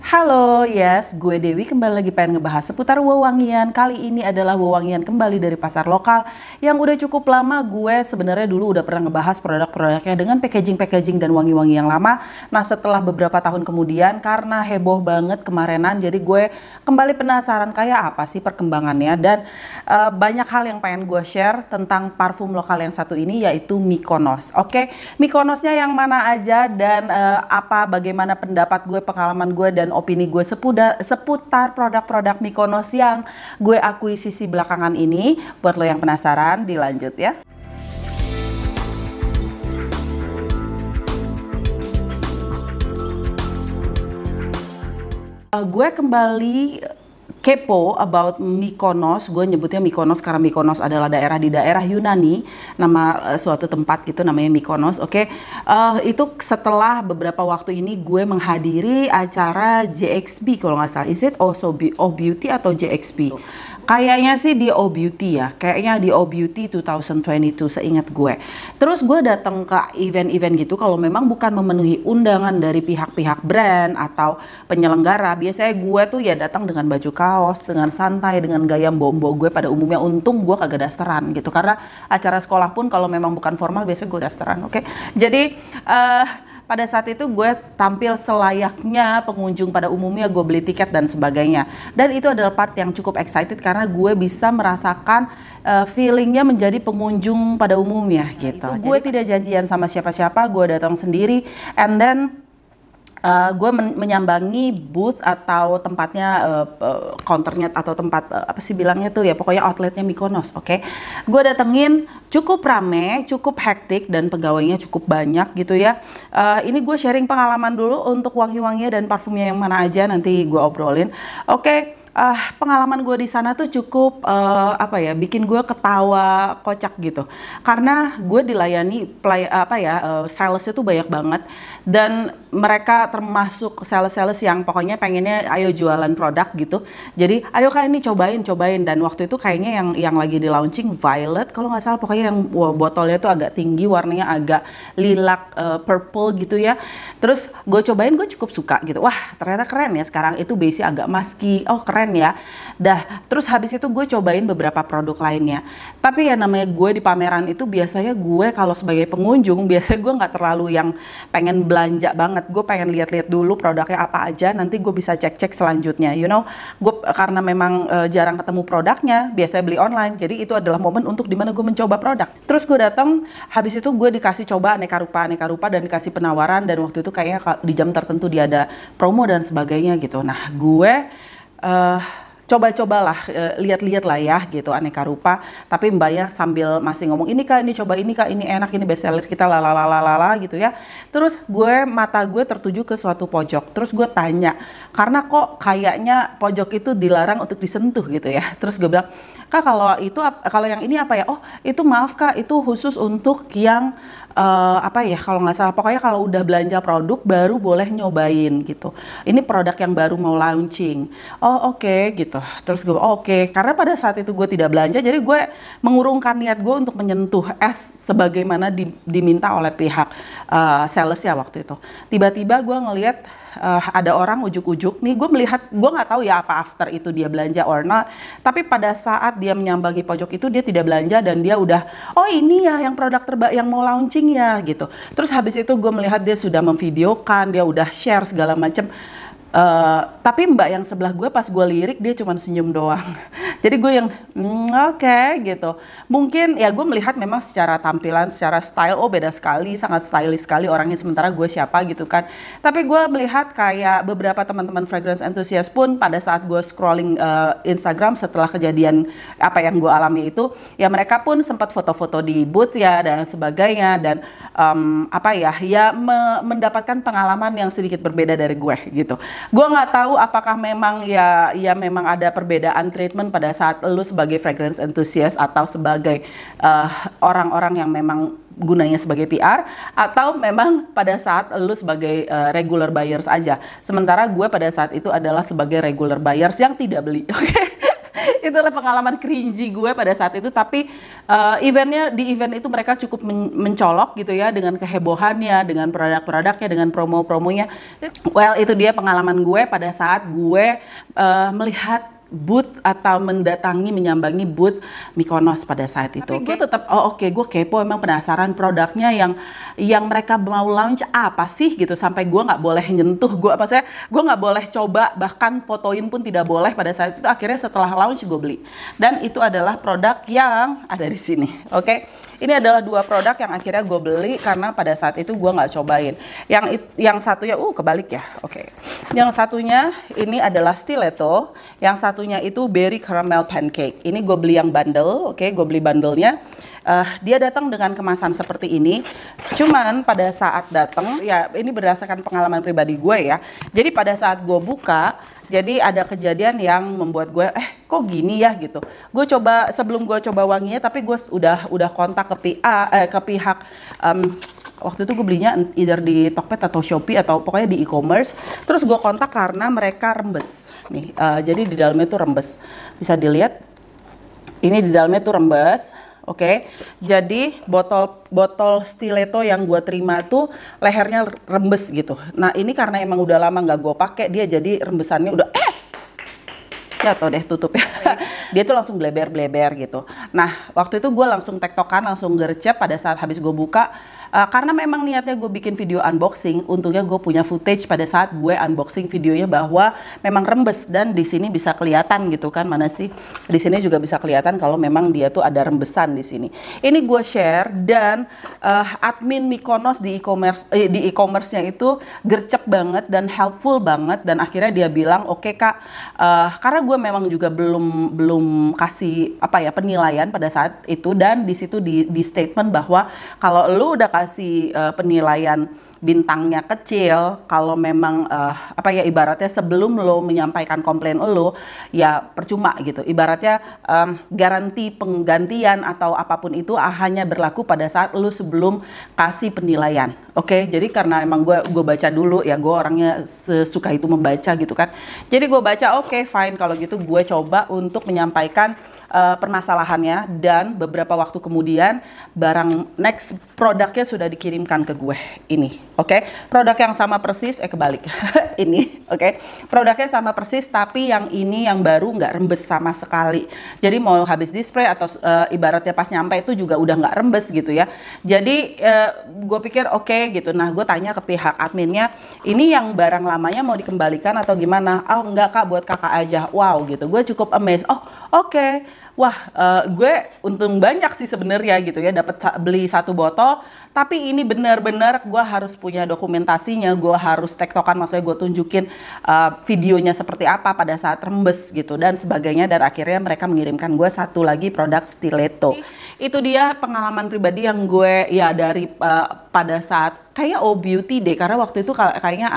Halo, yes, gue Dewi kembali lagi pengen ngebahas seputar wewangian. Kali ini adalah wewangian kembali dari pasar lokal yang udah cukup lama. Gue sebenarnya dulu udah pernah ngebahas produk-produknya dengan packaging dan wangi-wangi yang lama. Nah, setelah beberapa tahun kemudian karena heboh banget kemarinan, jadi gue kembali penasaran kayak apa sih perkembangannya. Dan banyak hal yang pengen gue share tentang parfum lokal yang satu ini, yaitu Mykonos. Oke, Mykonosnya yang mana aja dan bagaimana pendapat gue, pengalaman gue, dan opini gue seputar produk-produk Mykonos yang gue akuisisi belakangan ini. Buat lo yang penasaran, dilanjut ya. Gue kembali kepo about Mykonos. Gue nyebutnya Mykonos karena Mykonos adalah daerah di daerah Yunani, nama suatu tempat gitu namanya Mykonos. Oke. Itu setelah beberapa waktu ini gue menghadiri acara JXB kalau nggak salah. Is it also O Beauty atau JXB? Kayaknya sih di O Beauty ya, kayaknya di O Beauty 2022 seingat gue. Terus gue datang ke event-event gitu kalau memang bukan memenuhi undangan dari pihak-pihak brand atau penyelenggara. Biasanya gue tuh ya datang dengan baju kaos, dengan santai, dengan gaya mbok-mbok gue pada umumnya. Untung gue kagak dasteran gitu, karena acara sekolah pun kalau memang bukan formal biasanya gue dasteran. Oke. Jadi pada saat itu gue tampil selayaknya pengunjung pada umumnya, gue beli tiket dan sebagainya. Dan itu adalah part yang cukup excited karena gue bisa merasakan feelingnya menjadi pengunjung pada umumnya gitu. Gue tidak janjian sama siapa-siapa, gue datang sendiri, and then gue menyambangi booth atau tempatnya, counternya atau tempat apa sih bilangnya tuh ya, pokoknya outletnya Mykonos. Oke. Gue datengin cukup rame, cukup hektik, dan pegawainya cukup banyak gitu ya. Ini gue sharing pengalaman dulu untuk wangi-wanginya dan parfumnya yang mana aja, nanti gue obrolin. Oke. Pengalaman gue di sana tuh cukup bikin gue ketawa kocak gitu, karena gue dilayani salesnya tuh banyak banget, dan mereka termasuk sales yang pokoknya pengennya ayo jualan produk gitu. Jadi ayo kak ini cobain, dan waktu itu kayaknya yang lagi di launching violet kalau nggak salah, pokoknya yang botolnya tuh agak tinggi, warnanya agak lilac purple gitu ya. Terus gue cobain, gue cukup suka gitu. Wah ternyata keren ya, sekarang itu base agak musky, oh keren ya. Dah, terus habis itu gue cobain beberapa produk lainnya. Tapi ya namanya gue di pameran itu biasanya gue kalau sebagai pengunjung, biasanya gue nggak terlalu yang pengen belanja banget. Gue pengen lihat-lihat dulu produknya apa aja, nanti gue bisa cek-cek selanjutnya. You know, gue karena memang jarang ketemu produknya, biasanya beli online. Jadi itu adalah momen untuk dimana gue mencoba produk. Terus gue datang, habis itu gue dikasih coba aneka rupa dan dikasih penawaran, dan waktu itu kayaknya di jam tertentu dia ada promo dan sebagainya gitu. Nah gue coba-cobalah, lihat-lihat lah ya gitu, aneka rupa. Tapi Mbak ya sambil masih ngomong, ini kak, ini coba, ini kak, ini enak, ini best seller kita, lalalala gitu ya. Terus mata gue tertuju ke suatu pojok. Terus gue tanya, karena kok kayaknya pojok itu dilarang untuk disentuh gitu ya. Terus gue bilang, kak kalau yang ini apa ya? Oh itu maaf kak, itu khusus untuk yang kalau nggak salah, pokoknya kalau udah belanja produk baru boleh nyobain gitu. Ini produk yang baru mau launching. Oh oke, gitu. Terus gue oke, karena pada saat itu gue tidak belanja, jadi gue mengurungkan niat gue untuk menyentuh es sebagaimana diminta oleh pihak sales ya waktu itu. Tiba-tiba gue ngelihat ada orang ujuk-ujuk nih, gue melihat, gue nggak tahu ya apa after itu dia belanja or not, tapi pada saat dia menyambangi pojok itu dia tidak belanja, dan dia udah, oh ini ya yang produk terbaik yang mau launching ya gitu. Terus habis itu gue melihat dia sudah memvideokan, dia udah share segala macam. Tapi mbak yang sebelah gue pas gue lirik, dia cuma senyum doang. Jadi gue yang oke gitu. Mungkin ya gue melihat memang secara tampilan, secara style, oh beda sekali, sangat stylish sekali orangnya, sementara gue siapa gitu kan. Tapi gue melihat kayak beberapa teman-teman fragrance enthusiast pun pada saat gue scrolling Instagram setelah kejadian apa yang gue alami itu, ya mereka pun sempat foto-foto di booth ya dan sebagainya, dan mendapatkan pengalaman yang sedikit berbeda dari gue gitu. Gue nggak tahu apakah memang memang ada perbedaan treatment pada saat lu sebagai fragrance enthusiast atau sebagai orang-orang yang memang gunanya sebagai PR, atau memang pada saat lu sebagai regular buyers aja. Sementara gue pada saat itu adalah sebagai regular buyers yang tidak beli. Oke. Itulah pengalaman cringy gue pada saat itu. Tapi di event itu mereka cukup mencolok gitu ya, dengan kehebohannya, dengan produk-produknya, dengan promo-promonya. Well, itu dia pengalaman gue pada saat gue melihat booth atau menyambangi booth Mykonos pada saat itu. Tapi gue tetap gue kepo, emang penasaran produknya yang mereka mau launch apa sih gitu, sampai gue nggak boleh nyentuh, gue nggak boleh coba, bahkan fotoin pun tidak boleh pada saat itu. Akhirnya setelah launch gue beli, dan itu adalah produk yang ada di sini. Ini adalah dua produk yang akhirnya gue beli karena pada saat itu gue nggak cobain. Yang satunya kebalik ya. Yang satunya ini adalah stiletto, yang satunya itu berry caramel pancake. Ini gue beli yang bundle, gue beli bundlenya. Dia datang dengan kemasan seperti ini. Cuman pada saat datang, ya ini berdasarkan pengalaman pribadi gue ya. Jadi pada saat gue buka, jadi ada kejadian yang membuat gue kok gini ya gitu. Sebelum gue coba wanginya, tapi gue udah kontak ke pihak waktu itu gue belinya either di Tokped atau Shopee atau pokoknya di e-commerce. Terus gue kontak karena mereka rembes nih. Jadi di dalamnya tuh rembes. Bisa dilihat. Ini di dalamnya tuh rembes. Jadi botol stiletto yang gue terima tuh lehernya rembes gitu. Nah ini karena emang udah lama nggak gue pakai, dia jadi rembesannya udah jatuh deh, tutup ya. Dia tuh langsung bleber gitu. Nah waktu itu gue langsung tektokan, langsung gercep pada saat habis gue buka. Karena memang niatnya gue bikin video unboxing, untungnya gue punya footage pada saat gue unboxing videonya bahwa memang rembes, dan di sini bisa kelihatan gitu kan, mana sih? Di sini juga bisa kelihatan kalau memang dia tuh ada rembesan di sini. Ini gue share, dan admin Mykonos di e-commerce-nya itu gercep banget dan helpful banget, dan akhirnya dia bilang oke kak, karena gue memang juga belum kasih penilaian pada saat itu, dan di situ di statement bahwa kalau lu udah kasih penilaian bintangnya kecil, kalau memang ibaratnya sebelum lo menyampaikan komplain lo ya percuma gitu, ibaratnya garansi penggantian atau apapun itu hanya berlaku pada saat lo sebelum kasih penilaian. Jadi karena emang gue baca dulu ya, gue orangnya sesuka itu membaca gitu kan, jadi gue baca fine kalau gitu gue coba untuk menyampaikan permasalahannya, dan beberapa waktu kemudian barang next produknya sudah dikirimkan ke gue ini. Produk yang sama persis, kebalik ini. Produknya sama persis, tapi yang ini yang baru nggak rembes sama sekali. Jadi mau habis display atau ibaratnya pas nyampe itu juga udah nggak rembes gitu ya. Jadi gue pikir gitu. Nah gue tanya ke pihak adminnya, ini yang barang lamanya mau dikembalikan atau gimana? Enggak kak, buat kakak aja. Wow gitu, gue cukup amazed. Wah, gue untung banyak sih sebenarnya gitu ya, dapat beli satu botol. Tapi ini benar-benar gue harus punya dokumentasinya, gue harus tektokan, maksudnya gue tunjukin videonya seperti apa pada saat rembes gitu dan sebagainya. Dan akhirnya mereka mengirimkan gue satu lagi produk stiletto. Itu dia pengalaman pribadi yang gue dari pada saat kayak Beauty deh, karena waktu itu kayaknya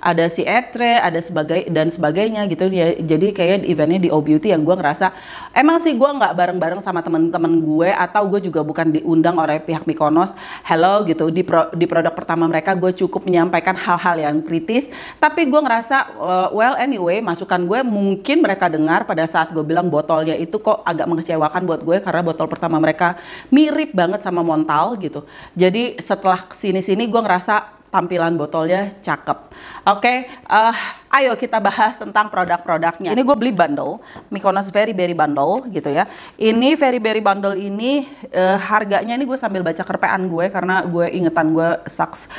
ada si Etre, ada dan sebagainya gitu ya. Jadi kayak eventnya di Beauty yang gue ngerasa emang sih gue nggak bareng-bareng sama temen-temen gue, atau gue juga bukan diundang oleh pihak Mykonos. Hello gitu, di produk pertama mereka gue cukup menyampaikan hal-hal yang kritis, tapi gue ngerasa well anyway, masukan gue mungkin mereka dengar pada saat gue bilang botolnya itu kok agak mengecewakan buat gue, karena botol pertama mereka mirip banget sama Montal gitu. Jadi setelah sini-sini gue ngerasa tampilan botolnya cakep. Ayo kita bahas tentang produk-produknya. Ini gue beli bundle, Mykonos Very Berry Bundle gitu ya. Ini Very Berry Bundle ini harganya, ini gue sambil baca kerpean gue karena gue ingetan gue sucks.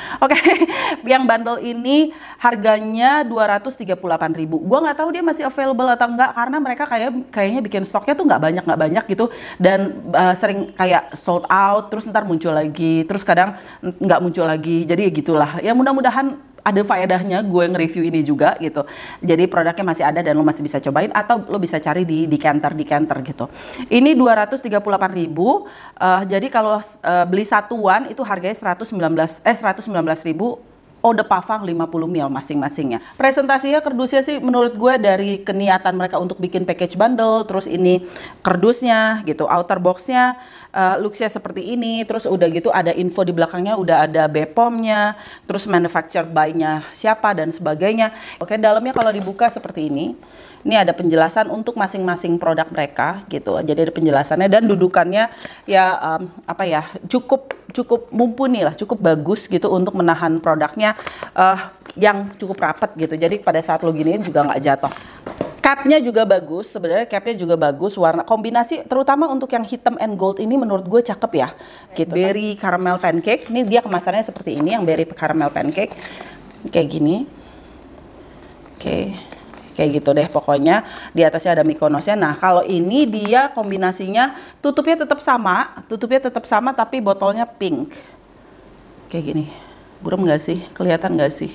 Yang bundle ini harganya 238.000. Gue nggak tahu dia masih available atau enggak, karena mereka kayaknya bikin stoknya tuh nggak banyak gitu, dan sering kayak sold out, terus ntar muncul lagi, terus kadang nggak muncul lagi. Jadi gitulah. Ya mudah-mudahan ada faedahnya gue nge-review ini juga gitu. Jadi produknya masih ada dan lo masih bisa cobain, atau lo bisa cari di decanter gitu. Ini 238.000. Jadi kalau beli satuan itu harganya 119.000 Eau de Parfum 50 ml masing-masingnya. Presentasinya kardusnya sih menurut gue dari keniatan mereka untuk bikin package bundle, terus ini kardusnya gitu, outer boxnya looksnya seperti ini, terus udah gitu ada info di belakangnya, udah ada BPOM-nya, terus manufacturer by-nya siapa dan sebagainya. Oke, dalamnya kalau dibuka seperti ini. Ini ada penjelasan untuk masing-masing produk mereka gitu. Jadi ada penjelasannya dan dudukannya ya apa ya, cukup mumpuni lah, cukup bagus gitu untuk menahan produknya yang cukup rapat gitu. Jadi pada saat lo giniin juga nggak jatuh. Capnya juga bagus, sebenarnya capnya juga bagus, warna kombinasi terutama untuk yang hitam and gold ini menurut gue cakep ya. Gitu. Berry caramel pancake, ini dia kemasannya seperti ini, yang berry caramel pancake kayak gini. Oke. Kayak gitu deh pokoknya, di atasnya ada Mykonosnya. Nah kalau ini dia kombinasinya tutupnya tetap sama tapi botolnya pink kayak gini. Buram nggak sih, kelihatan nggak sih?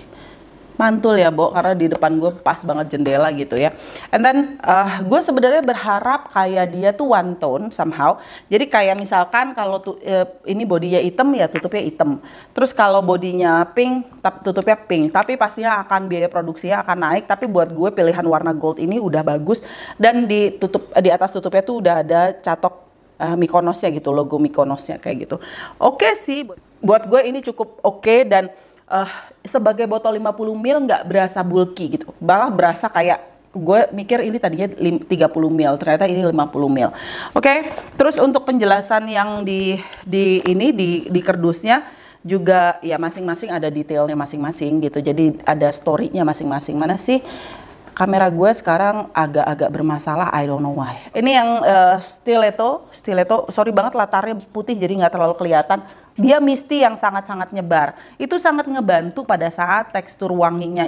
Mantul ya Bo, karena di depan gue pas banget jendela gitu ya. And then gue sebenarnya berharap kayak dia tuh one tone somehow. Jadi kayak misalkan kalau ini bodinya hitam ya tutupnya hitam. Terus kalau bodinya pink tutupnya pink. Tapi pastinya akan biaya produksinya akan naik. Tapi buat gue pilihan warna gold ini udah bagus. Dan di atas tutupnya tuh udah ada catok Mykonosnya gitu, logo Mykonosnya kayak gitu. Oke sih, buat gue ini cukup oke dan sebagai botol 50 ml nggak berasa bulky gitu, malah berasa kayak gue mikir ini tadinya 30 ml, ternyata ini 50 ml. Oke, terus untuk penjelasan yang di kardusnya juga ya masing-masing ada detailnya masing-masing gitu, jadi ada story-nya masing-masing. Mana sih kamera gue sekarang agak-agak bermasalah, I don't know why. Ini yang stiletto, sorry banget latarnya putih jadi nggak terlalu kelihatan. Dia misty yang sangat-sangat nyebar. Itu sangat ngebantu pada saat tekstur wanginya,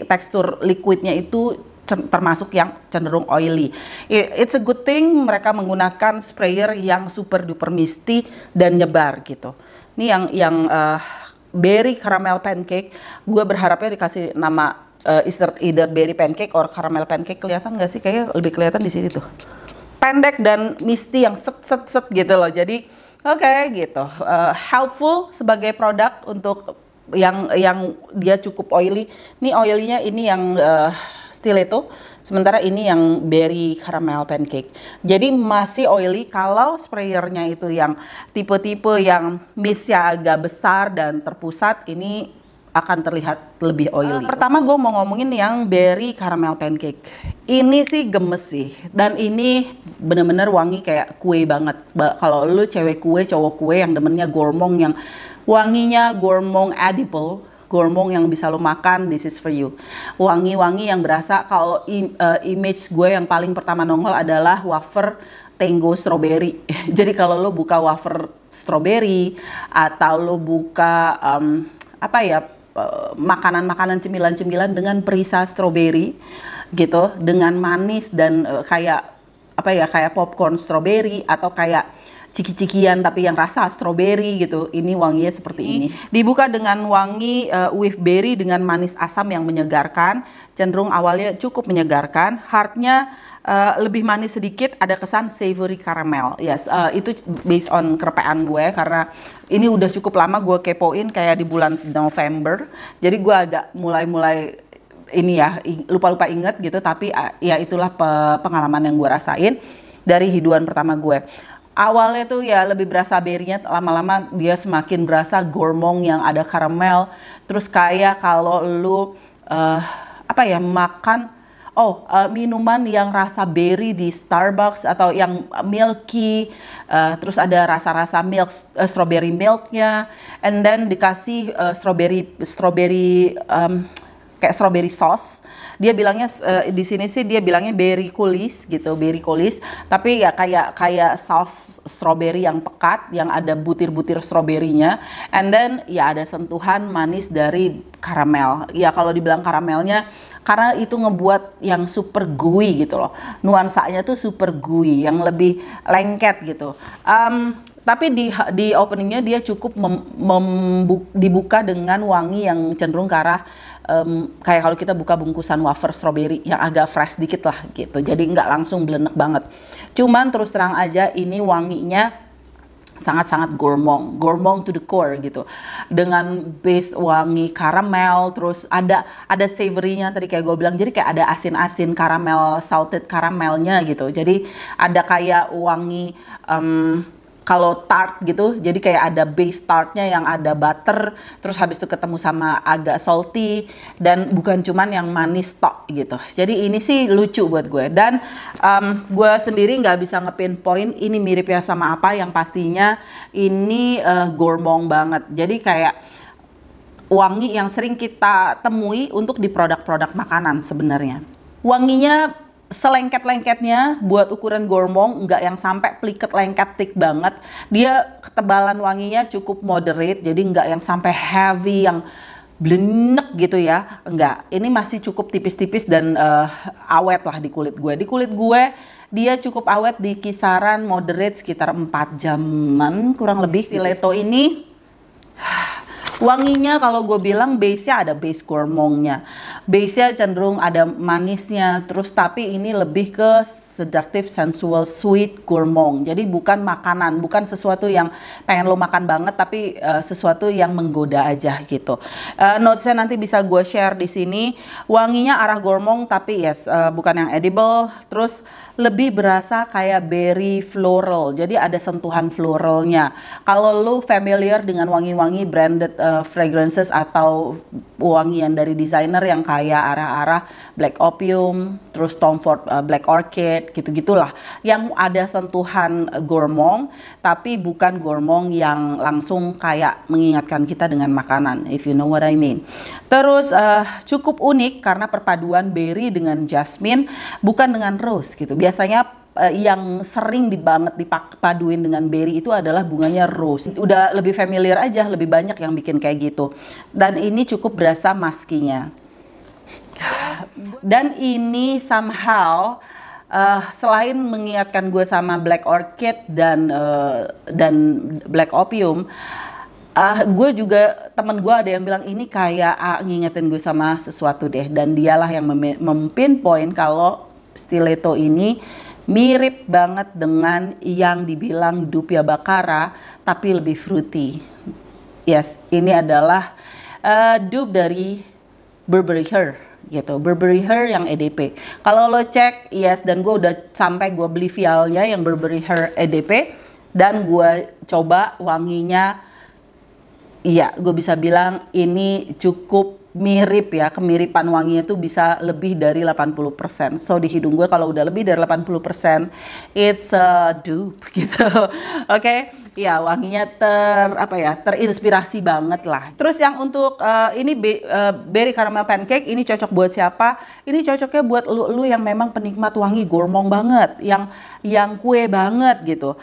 tekstur liquidnya itu termasuk yang cenderung oily. It's a good thing mereka menggunakan sprayer yang super duper misty dan nyebar gitu. Ini yang berry caramel pancake, gue berharapnya dikasih nama either berry pancake or caramel pancake. Kelihatan nggak sih? Kayaknya lebih kelihatan di sini tuh. Pendek dan misty yang set gitu loh. Jadi oke, gitu. Helpful sebagai produk untuk yang dia cukup oily. Ini oily-nya ini yang stiletto, sementara ini yang berry caramel pancake. Jadi masih oily. Kalau sprayernya itu yang tipe-tipe yang mistnya agak besar dan terpusat, ini akan terlihat lebih oily. Pertama gue mau ngomongin yang berry caramel pancake. Ini sih gemes sih, dan ini bener-bener wangi kayak kue banget. Kalau lu cewek kue, cowok kue yang demennya gourmand, yang wanginya gourmand edible, gourmand yang bisa lo makan, this is for you. Wangi-wangi yang berasa, kalau image gue yang paling pertama nongol adalah wafer Tango strawberry. Jadi kalau lo buka wafer strawberry atau lo buka apa ya, makanan-makanan cemilan-cemilan dengan perisa stroberi gitu, dengan manis dan kayak apa ya, kayak popcorn strawberry atau kayak ciki-cikian tapi yang rasa stroberi gitu. Ini wanginya seperti ini. Dibuka dengan wangi with berry dengan manis asam yang menyegarkan. Cenderung awalnya cukup menyegarkan. Heartnya lebih manis sedikit, ada kesan savory caramel. Yes, itu based on kerepaan gue karena ini udah cukup lama gue kepoin kayak di bulan November. Jadi gue agak mulai ini ya, lupa-lupa inget gitu, tapi ya itulah pengalaman yang gue rasain dari hiduan pertama gue. Awalnya tuh ya lebih berasa berry-nya, lama-lama dia semakin berasa gourmand yang ada karamel. Terus kayak kalau lu apa ya, makan minuman yang rasa berry di Starbucks atau yang milky, terus ada rasa-rasa milk, strawberry milknya, and then dikasih strawberry kayak strawberry sauce. Dia bilangnya di sini sih dia bilangnya berry coulis gitu, berry coulis, tapi ya kayak saus strawberry yang pekat yang ada butir-butir stroberinya, and then ya ada sentuhan manis dari karamel. Ya kalau dibilang karamelnya karena itu ngebuat yang super gooey gitu loh. Nuansanya tuh super gooey, yang lebih lengket gitu. Tapi di openingnya dia cukup dibuka dengan wangi yang cenderung ke arah kayak kalau kita buka bungkusan wafer strawberry yang agak fresh dikit lah gitu. Jadi nggak langsung blenek banget. Cuman terus terang aja ini wanginya sangat-sangat gourmand to the core gitu, dengan base wangi karamel, terus ada savory-nya tadi kayak gue bilang, jadi kayak ada asin-asin karamel, salted karamelnya gitu, jadi ada kayak wangi kalau tart gitu, jadi kayak ada base tartnya yang ada butter, terus habis itu ketemu sama agak salty, dan bukan cuman yang manis tok gitu. Jadi ini sih lucu buat gue, dan gue sendiri nggak bisa ngepinpoint ini miripnya sama apa, yang pastinya ini gourmand banget. Jadi kayak wangi yang sering kita temui untuk di produk-produk makanan sebenarnya. Wanginya selengket-lengketnya buat ukuran gourmand, nggak yang sampai pliket lengket thick banget. Dia ketebalan wanginya cukup moderate, jadi nggak yang sampai heavy yang blenek gitu ya, enggak. Ini masih cukup tipis-tipis dan awet lah di kulit gue. Di kulit gue dia cukup awet di kisaran moderate sekitar 4 jaman kurang lebih. Stiletto ini wanginya kalau gue bilang base-nya ada base gourmand-nya. Base-nya cenderung ada manisnya, terus tapi ini lebih ke seductive, sensual, sweet gourmand. Jadi bukan makanan, bukan sesuatu yang pengen lo makan banget, tapi sesuatu yang menggoda aja gitu. Notes-nya nanti bisa gue share di sini. Wanginya arah gourmand, tapi yes, bukan yang edible. Terus lebih berasa kayak berry floral, jadi ada sentuhan floralnya. Kalau lo familiar dengan wangi-wangi branded fragrances atau wangian dari desainer yang kayak arah-arah Black Opium, terus Tom Ford Black Orchid, gitu-gitulah, yang ada sentuhan gourmand, tapi bukan gourmand yang langsung kayak mengingatkan kita dengan makanan, if you know what I mean. Terus cukup unik karena perpaduan berry dengan jasmine, bukan dengan rose gitu. Biasanya yang sering banget dipaduin dengan berry itu adalah bunganya rose. Udah lebih familiar aja, lebih banyak yang bikin kayak gitu. Dan ini cukup berasa maskinya. Dan ini somehow selain mengingatkan gue sama Black Orchid dan Black Opium, gue juga, temen gue ada yang bilang ini kayak ngingetin gue sama sesuatu deh, dan dialah yang mempinpoint kalau stiletto ini mirip banget dengan yang dibilang Dupia Baccara tapi lebih fruity. Yes, ini adalah dupe dari Burberry Her gitu, Burberry Her yang EDP. Kalau lo cek, yes, dan gue udah sampai gue beli vialnya yang Burberry Her EDP, dan gue coba wanginya, iya, gue bisa bilang ini cukup mirip ya, kemiripan wanginya tuh bisa lebih dari 80%. So di hidung gue kalau udah lebih dari 80%, it's a dupe gitu. Oke, ya wanginya terinspirasi banget lah. Terus yang untuk ini berry caramel pancake, ini cocok buat siapa? Ini cocoknya buat lu yang memang penikmat wangi gourmand banget, yang kue banget gitu.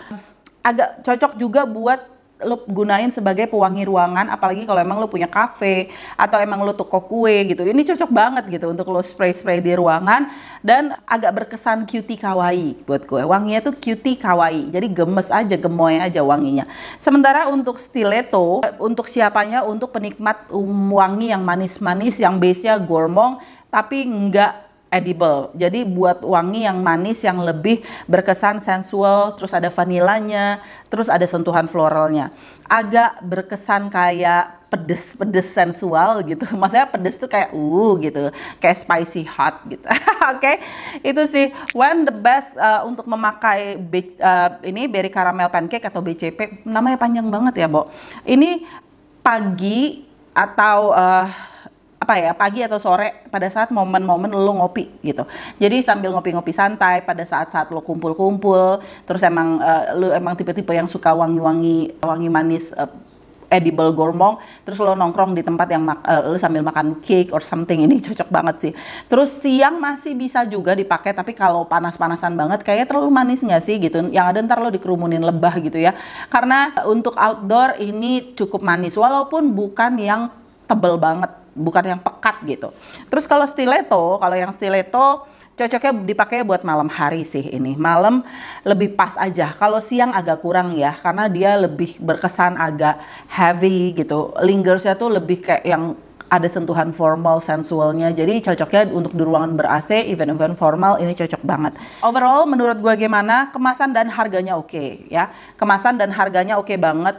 Agak cocok juga buat lo gunain sebagai pewangi ruangan, apalagi kalau emang lo punya cafe atau emang lo toko kue gitu. Ini cocok banget gitu untuk lo spray di ruangan, dan agak berkesan cutie kawaii buat gue. Wanginya tuh cutie kawaii, jadi gemes aja, gemoy aja wanginya. Sementara untuk stiletto, untuk siapanya? Untuk penikmat wangi yang manis-manis, yang base-nya gourmand tapi enggak edible. Jadi buat wangi yang manis, yang lebih berkesan sensual, terus ada vanilanya, terus ada sentuhan floralnya. Agak berkesan kayak pedes sensual gitu. Maksudnya pedes tuh kayak gitu, kayak spicy hot gitu. Oke, itu sih one the best untuk memakai ini berry caramel pancake atau BCP. Namanya panjang banget ya, Bo. Ini pagi atau pagi atau sore pada saat momen-momen lo ngopi gitu. Jadi sambil ngopi-ngopi santai pada saat-saat lo kumpul-kumpul, terus lo emang tipe-tipe yang suka wangi manis, edible gourmand, terus lo nongkrong di tempat yang lo sambil makan cake or something, ini cocok banget sih. Terus siang masih bisa juga dipakai, tapi kalau panas-panasan banget kayaknya terlalu manis nggak sih gitu. Yang ada ntar lo dikerumunin lebah gitu ya. Karena untuk outdoor ini cukup manis, walaupun bukan yang tebel banget, bukan yang pekat gitu. Terus kalau yang stiletto cocoknya dipakai buat malam hari sih ini. Malam lebih pas aja. Kalau siang agak kurang ya, karena dia lebih berkesan agak heavy gitu. Lingersnya tuh lebih kayak yang ada sentuhan formal, sensualnya. Jadi cocoknya untuk di ruangan ber-AC, event-event formal ini cocok banget. Overall menurut gue gimana? Kemasan dan harganya oke ya. Kemasan dan harganya oke banget.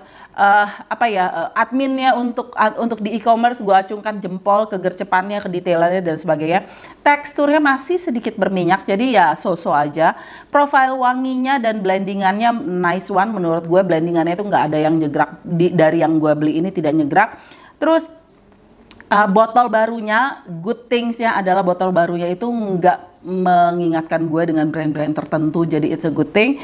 Adminnya untuk di e-commerce gue acungkan jempol, kegercepannya, kedetailannya dan sebagainya. Teksturnya masih sedikit berminyak, jadi ya so-so aja. Profil wanginya dan blendingannya nice one menurut gue. Blendingannya itu nggak ada yang nyegrak, dari yang gue beli ini tidak nyegrak. Terus botol barunya, good things-nya adalah botol barunya itu nggak mengingatkan gue dengan brand-brand tertentu, jadi it's a good thing.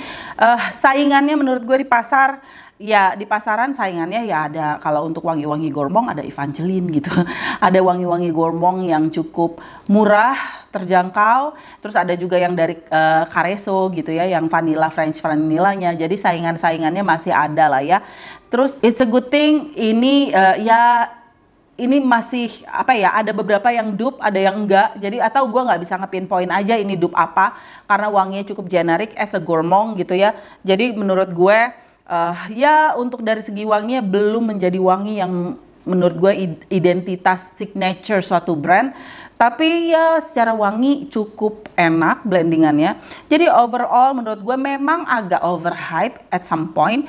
Saingannya menurut gue di pasar, ya di pasaran saingannya ya ada, kalau untuk wangi-wangi Gourmand ada Evangeline gitu. Ada wangi-wangi Gourmand yang cukup murah, terjangkau. Terus ada juga yang dari Careso gitu ya, yang vanilla, French vanillanya. Jadi saingan-saingannya masih ada lah ya. Terus it's a good thing ini ini masih ada beberapa yang dupe, ada yang enggak. Jadi atau gue nggak bisa ngepinpoint aja ini dupe apa, karena wanginya cukup generik as a Gourmand gitu ya. Jadi menurut gue ya untuk dari segi wanginya belum menjadi wangi yang menurut gue identitas signature suatu brand. Tapi ya secara wangi cukup enak blendingannya. Jadi overall menurut gue memang agak overhype at some point.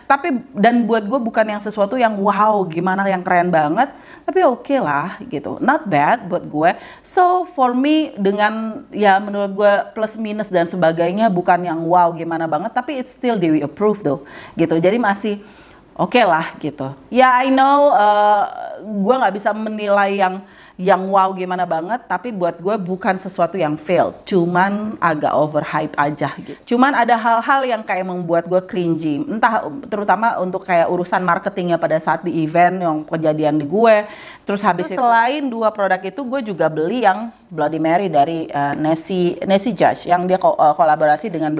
Tapi dan buat gue bukan yang sesuatu yang wow gimana yang keren banget. Tapi oke lah gitu. Not bad buat gue. So for me dengan ya menurut gue plus minus dan sebagainya bukan yang wow gimana banget. Tapi it's still Dewi approved though gitu. Jadi masih oke lah gitu. Ya I know gue nggak bisa menilai yang wow gimana banget, tapi buat gue bukan sesuatu yang fail, cuman agak overhype aja gitu. Cuman ada hal-hal yang kayak membuat gue cringy, entah terutama untuk kayak urusan marketingnya pada saat di event yang kejadian di gue. Terus habis itu selain dua produk itu gue juga beli yang Bloody Mary dari Nessie Judge yang dia kolaborasi dengan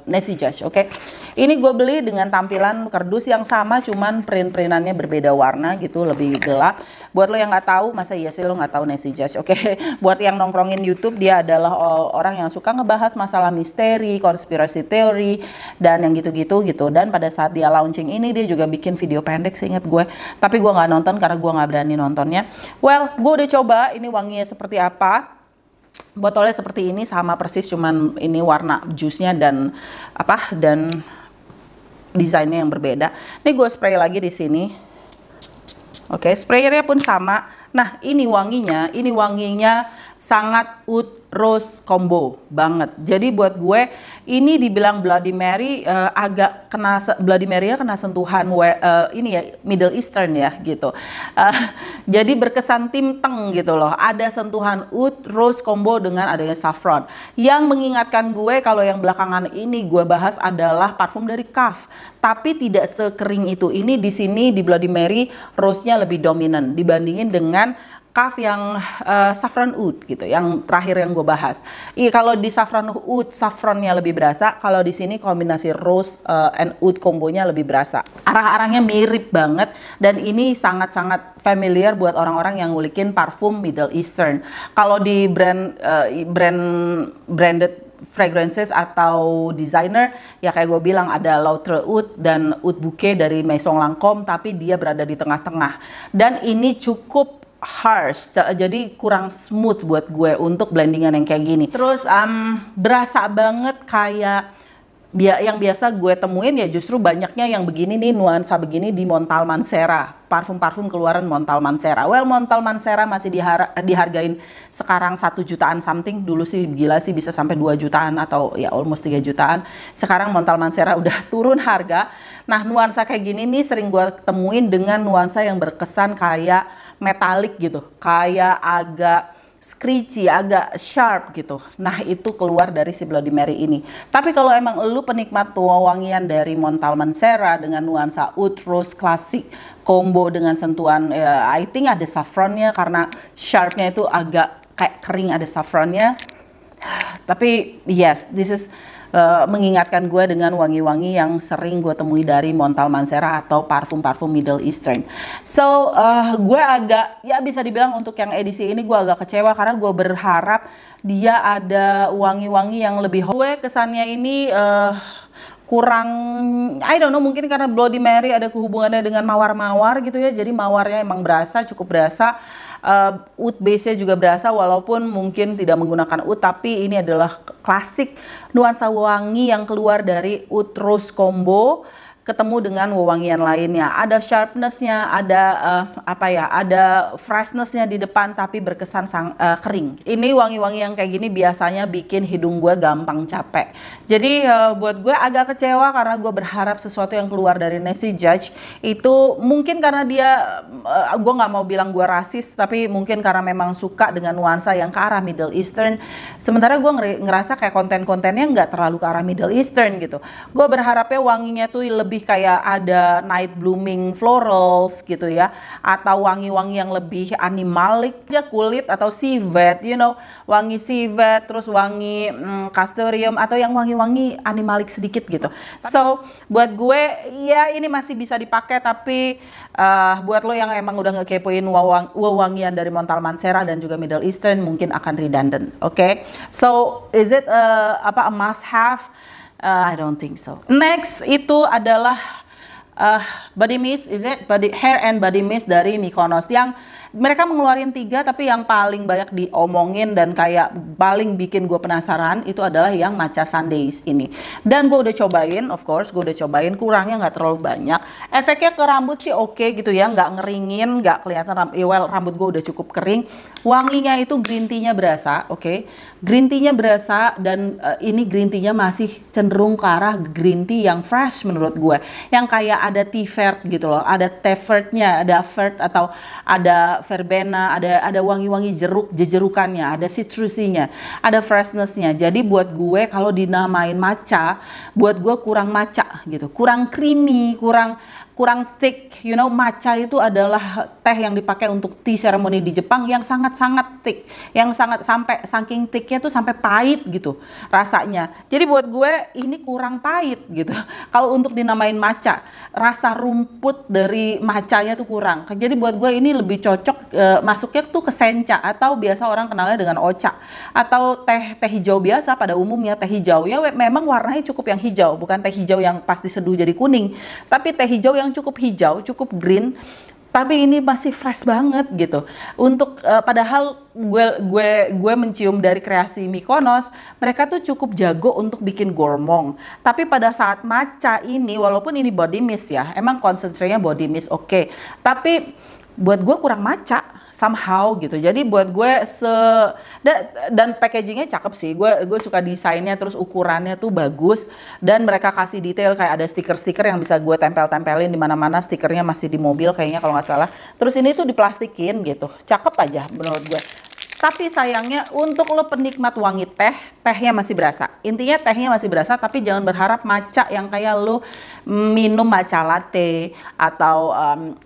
Nessie Judge. Oke. Ini gue beli dengan tampilan kardus yang sama, cuman print-printannya berbeda warna gitu, lebih gelap. Buat lo yang nggak tahu, masa iya sih lo nggak tahu Nessie Judge? Oke. Buat yang nongkrongin YouTube, dia adalah orang yang suka ngebahas masalah misteri, konspirasi teori, dan yang gitu-gitu gitu. Dan pada saat dia launching ini, dia juga bikin video pendek, seingat gue. Tapi gue nggak nonton karena gue nggak berani nontonnya. Well, gue udah coba ini wanginya seperti apa. Botolnya seperti ini, sama persis, cuman ini warna jusnya dan desainnya yang berbeda. Ini gue spray lagi di sini. Oke, sprayernya pun sama. Nah, ini wanginya sangat oud rose combo banget. Jadi buat gue ini dibilang Bloody Mary agak kena Bloody Mary-nya kena sentuhan ini ya Middle Eastern ya gitu. Jadi berkesan timteng gitu loh. Ada sentuhan oud rose combo dengan adanya saffron. Yang mengingatkan gue kalau yang belakangan ini gue bahas adalah parfum dari Kaf. Tapi tidak sekering itu. Ini di sini di Bloody Mary rose-nya lebih dominan dibandingin dengan Kaf yang saffron oud gitu, yang terakhir yang gue bahas. Kalau di saffron oud, saffronnya lebih berasa. Kalau di sini kombinasi rose and oud kombonya lebih berasa. Arah-arahnya mirip banget dan ini sangat-sangat familiar buat orang-orang yang ngulikin parfum Middle Eastern. Kalau di branded fragrances atau designer, ya kayak gue bilang ada L'Outre Oud dan Oud Bouquet dari Maison Lancôme, tapi dia berada di tengah-tengah. Dan ini cukup harsh, jadi kurang smooth buat gue untuk blendingan yang kayak gini. Terus berasa banget kayak yang biasa gue temuin ya justru banyaknya yang begini nih, nuansa begini di Montal Mancera, parfum-parfum keluaran Montal Mancera. Well, Montal Mancera masih dihargain sekarang 1 jutaan something. Dulu sih gila sih bisa sampai 2 jutaan atau ya almost 3 jutaan. Sekarang Montal Mancera udah turun harga. Nah, nuansa kayak gini nih sering gue temuin dengan nuansa yang berkesan kayak metalik gitu, kayak agak screechy, agak sharp gitu. Nah, itu keluar dari si Bloody Mary ini. Tapi kalau emang lu penikmat wangian dari Montal Mancera dengan nuansa oud rose klasik combo dengan sentuhan I think ada saffronnya karena sharpnya itu agak kayak kering, ada saffronnya. Tapi yes, this is mengingatkan gue dengan wangi-wangi yang sering gue temui dari Montal Mancera atau parfum-parfum Middle Eastern. So gue agak, ya bisa dibilang untuk yang edisi ini gue agak kecewa karena gue berharap dia ada wangi-wangi yang lebih. Gue kesannya ini kurang, I don't know, mungkin karena Bloody Mary ada hubungannya dengan mawar-mawar gitu ya, jadi mawarnya emang berasa, cukup berasa. Oud base-nya juga berasa, walaupun mungkin tidak menggunakan oud, tapi ini adalah klasik nuansa wangi yang keluar dari Oud Rose Combo ketemu dengan wewangian lainnya. Ada sharpness-nya, ada apa ya, ada freshness-nya di depan tapi berkesan kering. Ini wangi-wangi yang kayak gini biasanya bikin hidung gue gampang capek. Jadi buat gue agak kecewa karena gue berharap sesuatu yang keluar dari Nancy Judge itu mungkin karena dia, gue nggak mau bilang gue rasis, tapi mungkin karena memang suka dengan nuansa yang ke arah Middle Eastern. Sementara gue ngerasa kayak konten-kontennya nggak terlalu ke arah Middle Eastern gitu. Gue berharapnya wanginya tuh lebih kayak ada night blooming florals gitu ya, atau wangi-wangi yang lebih animalik ya, kulit atau civet, you know, wangi civet, terus wangi castoreum, atau yang wangi-wangi animalik sedikit gitu. So buat gue ya ini masih bisa dipakai, tapi buat lo yang emang udah ngekepoin wewangian dari Montal Mancera dan juga Middle Eastern mungkin akan redundant. Oke, so is it a must have? I don't think so. Next itu adalah body mist, is it? Hair and body mist dari Mykonos, yang mereka mengeluarin 3, tapi yang paling banyak diomongin dan kayak paling bikin gue penasaran itu adalah yang Matcha Sundays ini. Dan gue udah cobain, of course gue udah cobain, kurangnya nggak terlalu banyak. Efeknya ke rambut sih oke gitu ya, nggak ngeringin, nggak kelihatan, rambut gue udah cukup kering. Wanginya itu green tea-nya berasa, oke. Green tea-nya berasa, dan ini green tea-nya masih cenderung ke arah green tea yang fresh menurut gue. Yang kayak ada tea vert gitu loh, ada tea vert-nya, ada vert atau ada verbena, ada wangi-wangi jerukannya, ada citrusinya, ada freshness-nya. Jadi buat gue kalau dinamain matcha, buat gue kurang matcha gitu, kurang creamy, kurang thick, you know. Matcha itu adalah teh yang dipakai untuk tea ceremony di Jepang yang sangat-sangat thick, yang saking thicknya tuh sampai pahit gitu rasanya. Jadi buat gue ini kurang pahit gitu. Kalau untuk dinamain matcha, rasa rumput dari matchanya tuh kurang. Jadi buat gue ini lebih cocok masuknya tuh ke sencha, atau biasa orang kenalnya dengan ocha, atau teh hijau biasa. Pada umumnya teh hijau ya memang warnanya cukup yang hijau, bukan teh hijau yang pas diseduh jadi kuning, tapi teh hijau yang cukup hijau, cukup green, tapi ini masih fresh banget gitu. Untuk padahal gue mencium dari kreasi Mykonos, mereka tuh cukup jago untuk bikin gormong. Tapi pada saat matcha ini, walaupun ini body mist ya, emang konsentrasinya body mist oke, tapi buat gue kurang matcha somehow gitu. Jadi buat gue dan packagingnya cakep sih. Gue suka desainnya, terus ukurannya tuh bagus, dan mereka kasih detail kayak ada stiker-stiker yang bisa gue tempel-tempelin di mana-mana. Stikernya masih di mobil kayaknya kalau nggak salah. Terus ini tuh diplastikin gitu, cakep aja menurut gue. Tapi sayangnya untuk lo penikmat wangi teh, tehnya masih berasa. Intinya tehnya masih berasa, tapi jangan berharap matcha yang kayak lo minum matcha latte atau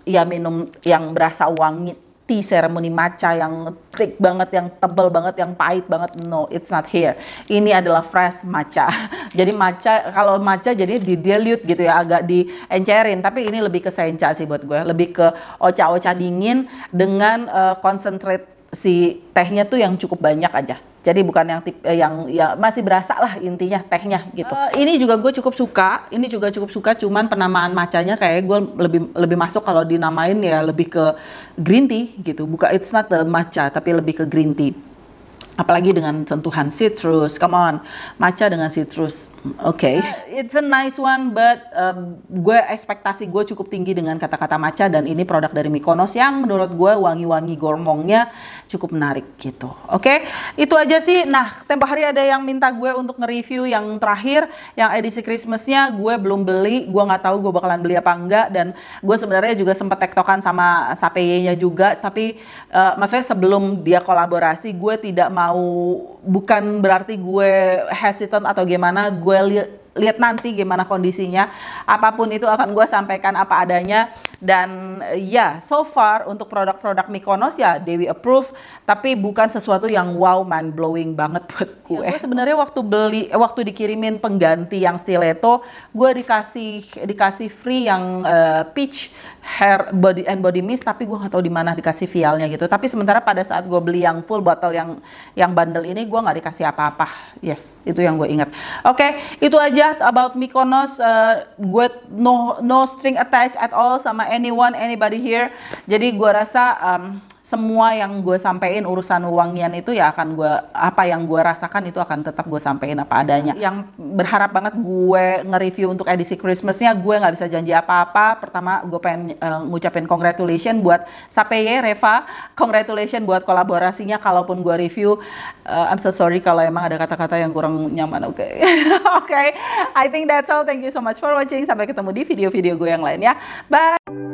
ya minum yang berasa wangi tea ceremony matcha yang thick banget, yang tebal banget, yang pahit banget. No, it's not here. Ini adalah fresh matcha. Jadi matcha, kalau matcha jadi di dilute gitu ya, agak diencerin. Tapi ini lebih ke sencha sih buat gue, lebih ke ocha-ocha dingin dengan concentrate si tehnya tuh yang cukup banyak aja. Jadi bukan yang ya masih berasa lah intinya tehnya gitu. Ini juga gue cukup suka. Ini juga cukup suka. Cuman penamaan matchanya kayak gue lebih masuk kalau dinamain ya lebih ke green tea gitu. Bukan, it's not the matcha tapi lebih ke green tea. Apalagi dengan sentuhan citrus, come on, matcha dengan citrus, oke. It's a nice one, but ekspektasi gue cukup tinggi dengan kata-kata matcha, dan ini produk dari Mykonos yang menurut gue wangi-wangi gormongnya cukup menarik gitu, oke. Itu aja sih. Nah, tempo hari ada yang minta gue untuk nge-review yang terakhir, yang edisi Christmasnya gue belum beli, gue nggak tahu gue bakalan beli apa enggak, dan gue sebenarnya juga sempat tektokan sama Sapeye-nya juga, tapi maksudnya sebelum dia kolaborasi gue tidak mau, bukan berarti gue hesitant atau gimana, gue lihat nanti gimana kondisinya. Apapun itu akan gue sampaikan apa adanya. Dan ya, so far untuk produk-produk Mykonos ya Dewi approve, tapi bukan sesuatu yang wow mind blowing banget buat gue. Ya, gue sebenarnya waktu dikirimin pengganti yang stiletto, gue dikasih free yang peach hair body mist, tapi gue nggak tahu di mana dikasih vialnya gitu. Tapi sementara pada saat gue beli yang full bottle yang bundle ini, gue nggak dikasih apa-apa. Yes, itu yang gue ingat. Oke, itu aja about Mykonos. Gue no string attached at all sama anybody here. Jadi gue rasa semua yang gue sampein urusan wangian itu ya akan apa yang gue rasakan itu akan tetap gue sampein apa adanya. Yang berharap banget gue nge-review untuk edisi Christmasnya, gue nggak bisa janji apa-apa. Pertama gue pengen ngucapin congratulations buat Sapeye, Reva, congratulations buat kolaborasinya. Kalaupun gue review, I'm so sorry kalau emang ada kata-kata yang kurang nyaman. Oke. Oke, I think that's all. Thank you so much for watching. Sampai ketemu di video-video gue yang lain ya. Bye.